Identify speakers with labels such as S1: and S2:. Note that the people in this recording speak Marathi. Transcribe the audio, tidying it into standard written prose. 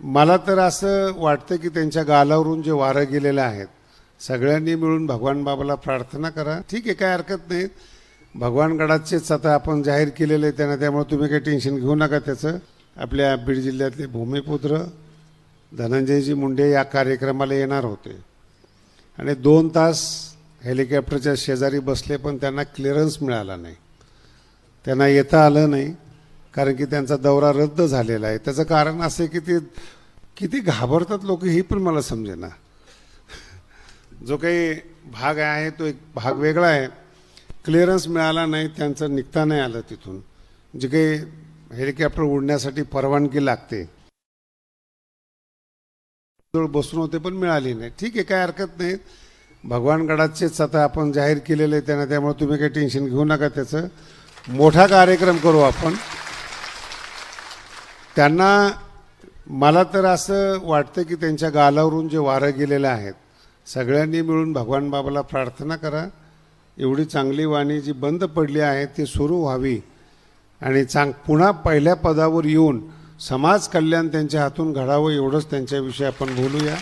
S1: मला तर असं वाटतं की त्यांच्या गालावरून जे वारं गेलेलं आहे सगळ्यांनी मिळून भगवान बाबाला प्रार्थना करा. ठीक आहे, काय हरकत नाही. भगवानगडाचेच आता आपण जाहीर केलेलं आहे त्यांना, त्यामुळे तुम्ही काही टेन्शन घेऊ नका त्याचं. आपल्या बीड जिल्ह्यातले भूमिपुत्र धनंजयजी मुंडे या कार्यक्रमाला येणार होते आणि 2 तास हेलिकॉप्टरच्या शेजारी बसले, पण त्यांना क्लिअरन्स मिळाला नाही. त्यांना येता आलं नाही कारण की त्यांचा दौरा रद्द झालेला आहे. त्याचं कारण असं आहे की ते किती घाबरतात लोक ही पण मला समजेना. जो काही भाग आहे तो एक भाग वेगळा आहे. क्लिअरन्स मिळाला नाही, त्यांचं निघता नाही आलं तिथून. जे काही हेलिकॉप्टर उडण्यासाठी परवानगी लागते बसून होते पण मिळाली नाही. ठीक आहे, काय हरकत नाही. भगवानगडाचेच आता आपण जाहीर केलेलं आहे त्यांना, त्यामुळे तुम्ही काही टेन्शन घेऊ नका त्याचं. मोठा कार्यक्रम करू आपण. त्यांना मला तर असं वाटतं की त्यांच्या गालावरून जे वारं गेलेलं आहे सगळ्यांनी मिळून भगवान बाबाला प्रार्थना करा. एवढी चांगली वाणी जी बंद पडली आहे ती सुरू व्हावी आणि पुन्हा पहिल्या पदावर येऊन समाज कल्याण त्यांच्या हातून घडावं, एवढंच त्यांच्याविषयी आपण बोलूया.